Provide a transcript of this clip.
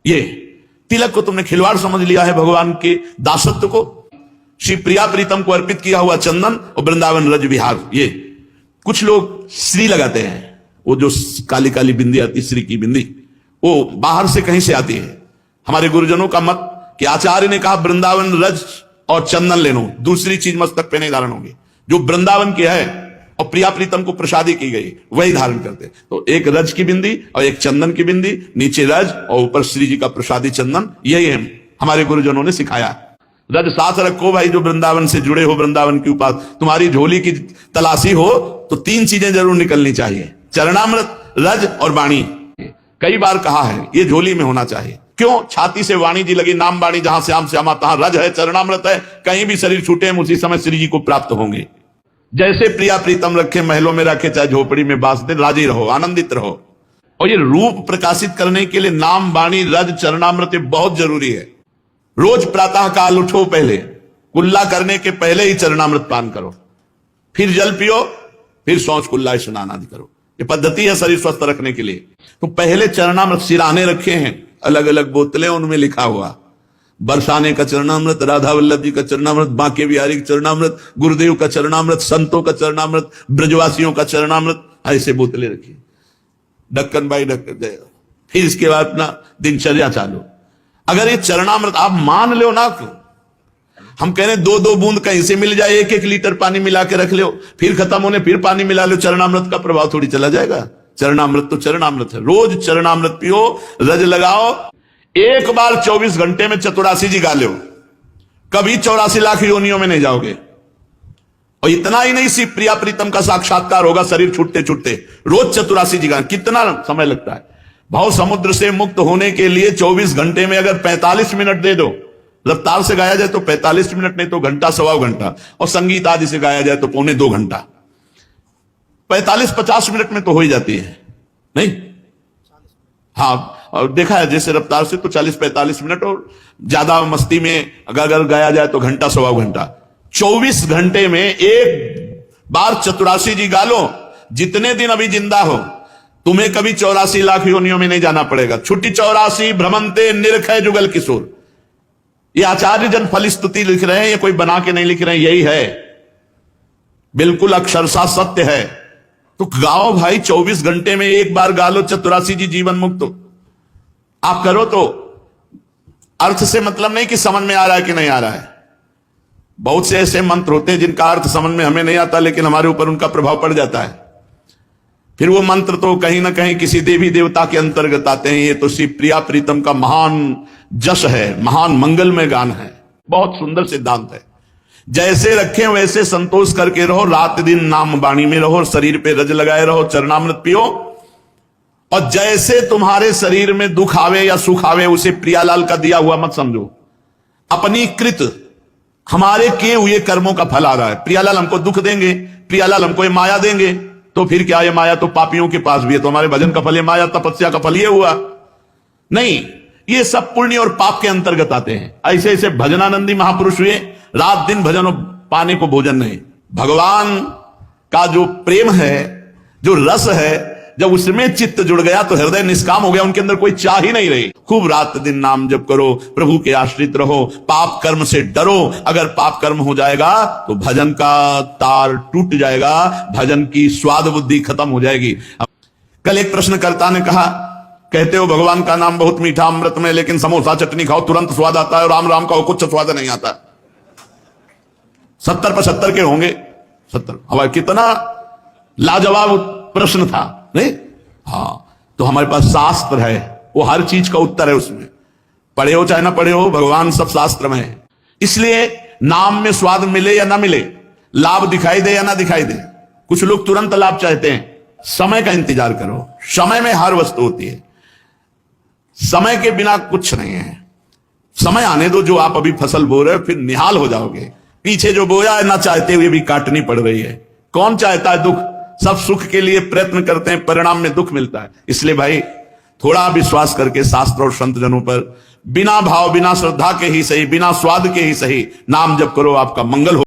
ये तिलक को तुमने खिलवाड़ समझ लिया है, भगवान के दासत्व को। श्री प्रिया प्रीतम को अर्पित किया हुआ चंदन और वृंदावन रज विहार। ये कुछ लोग श्री लगाते हैं, वो जो काली काली बिंदी आती, श्री की बिंदी, वो बाहर से कहीं से आती है। हमारे गुरुजनों का मत कि आचार्य ने कहा वृंदावन रज और चंदन ले लो, दूसरी चीज मस्तक पे नहीं धारण होगी। जो वृंदावन की है और प्रिया प्रीतम को प्रसादी की गई वही धारण करते। तो एक रज की बिंदी और एक चंदन की बिंदी, नीचे रज और ऊपर श्री जी का प्रसादी चंदन, यही है हमारे गुरुजनों ने सिखाया। रज साथ रखो भाई, जो वृंदावन से जुड़े हो, वृंदावन की उपास। तुम्हारी झोली की तलाशी हो तो तीन चीजें जरूर निकलनी चाहिए, चरणामृत, रज और वाणी। कई बार कहा है ये झोली में होना चाहिए। क्यों? छाती से वाणी जी लगी, नाम वाणी, जहां श्याम श्यामा तहां रज है, चरणामृत है। कहीं भी शरीर छूटे हम उसी समय श्री जी को प्राप्त होंगे। जैसे प्रिया प्रीतम रखे, महलों में रखे, चाहे झोपड़ी में बास दे, राजी रहो, आनंदित रहो। और ये रूप प्रकाशित करने के लिए नाम वाणी रज चरणामृत बहुत जरूरी है। रोज प्रातः काल उठो, पहले कुल्ला करने के पहले ही चरणामृत पान करो, फिर जल पियो, फिर शौच कुल्ला स्नान आदि करो। ये पद्धति है शरीर स्वस्थ रखने के लिए। तो पहले चरणामृत सिराने रखे हैं, अलग अलग बोतलें, उनमें लिखा हुआ बरसाने का चरणामृत, राधा वल्लभ जी का चरणामृत, बांके बिहारी का चरणामृत, गुरुदेव का चरणामृत, संतों का चरणामृत, ब्रजवासियों का चरणामृत, ऐसे बोतलें रखी, ढक्कन बाई ढक्कन। फिर इसके बाद अपना दिनचर्या चालू। अगर ये चरणामृत आप मान लो ना, हम कह रहे दो दो बूंद कहीं से मिल जाए, एक एक लीटर पानी मिला के रख लो, फिर खत्म होने फिर पानी मिला लो, चरणामृत का प्रभाव थोड़ी चला जाएगा। चरणामृत तो चरणामृत है, रोज चरणामृत पियो, रज लगाओ। एक बार 24 घंटे में चतुरासी जी गा लो, कभी 84 लाख योनियों में नहीं जाओगे। और इतना ही नहीं, सी प्रिया प्रीतम का साक्षात्कार होगा शरीर छूटते छूटते। रोज चतुरासी जी गा, कितना समय लगता है भाव समुद्र से मुक्त होने के लिए। 24 घंटे में अगर 45 मिनट दे दो, रफ्तार से गाया जाए तो 45 मिनट, नहीं तो घंटा सवा घंटा, और संगीत आदि से गाया जाए तो पौने 2 घंटा। 45-50 मिनट में तो हो ही जाती है, नहीं? हाँ, और देखा है जैसे रफ्तार से तो 40-45 मिनट, और ज्यादा मस्ती में अगर गाया जाए तो घंटा सवा घंटा। 24 घंटे में एक बार चतुरासी जी गा लो। जितने दिन अभी जिंदा हो, तुम्हें कभी 84 लाख योनियों में नहीं जाना पड़ेगा। छुट्टी 84 भ्रमंते निरखय जुगल किशोर। ये आचार्य जन फल स्तुति लिख रहे हैं, ये कोई बना के नहीं लिख रहे हैं, यही है, बिल्कुल अक्षरशः सत्य है। तो गाओ भाई, 24 घंटे में एक बार गा लो चतुरासी जी जीवन मुक्त। आप करो तो अर्थ से मतलब नहीं कि समझ में आ रहा है कि नहीं आ रहा है। बहुत से ऐसे मंत्र होते हैं जिनका अर्थ समझ में हमें नहीं आता, लेकिन हमारे ऊपर उनका प्रभाव पड़ जाता है। फिर वो मंत्र तो कहीं ना कहीं किसी देवी देवता के अंतर्गत आते हैं। ये तो श्री प्रिया प्रीतम का महान जश है, महान मंगलमय गान है, बहुत सुंदर सिद्धांत है। जैसे रखें वैसे संतोष करके रहो, रात दिन नाम वाणी में रहो, शरीर पे रज लगाए रहो, चरणामृत पियो। और जैसे तुम्हारे शरीर में दुख आवे या सुख आवे, उसे प्रियालाल का दिया हुआ मत समझो। अपनी कृत हमारे किए हुए कर्मों का फल आ रहा है। प्रियालाल हमको दुख देंगे, प्रियालाल हमको ये माया देंगे, तो फिर क्या, ये माया तो पापियों के पास भी है, तो हमारे भजन का फल ये माया, तपस्या का फल ये हुआ नहीं। ये सब पुण्य और पाप के अंतर्गत आते हैं। ऐसे ऐसे भजनानंदी महापुरुष हुए, रात दिन भजन और पाने को भोजन नहीं। भगवान का जो प्रेम है, जो रस है, जब उसमें चित्त जुड़ गया तो हृदय निष्काम हो गया, उनके अंदर कोई चाह ही नहीं रही। खूब रात दिन नाम जप करो, प्रभु के आश्रित रहो, पाप कर्म से डरो। अगर पाप कर्म हो जाएगा तो भजन का तार टूट जाएगा, भजन की स्वाद बुद्धि खत्म हो जाएगी। कल एक प्रश्नकर्ता ने कहा, कहते हो भगवान का नाम बहुत मीठा अमृत में, लेकिन समोसा चटनी खाओ तुरंत स्वाद आता है, और राम राम का कुछ स्वाद नहीं आता। 70-75 के होंगे, 70। हमारा कितना लाजवाब प्रश्न था, नहीं? हाँ, तो हमारे पास शास्त्र है, वो हर चीज का उत्तर है उसमें। पढ़े हो चाहे ना पढ़े हो, भगवान सब शास्त्र में है। इसलिए नाम में स्वाद मिले या ना मिले, लाभ दिखाई दे या ना दिखाई दे, कुछ लोग तुरंत लाभ चाहते हैं। समय का इंतजार करो, समय में हर वस्तु होती है, समय के बिना कुछ नहीं है। समय आने दो, जो आप अभी फसल बो रहे हो, फिर निहाल हो जाओगे। पीछे जो बोया है ना चाहते हुए भी काटनी पड़ रही है। कौन चाहता है दुख? सब सुख के लिए प्रयत्न करते हैं, परिणाम में दुख मिलता है। इसलिए भाई थोड़ा विश्वास करके शास्त्र और संत जनों पर बिना भाव, बिना श्रद्धा के ही सही, बिना स्वाद के ही सही नाम जप करो, आपका मंगल हो।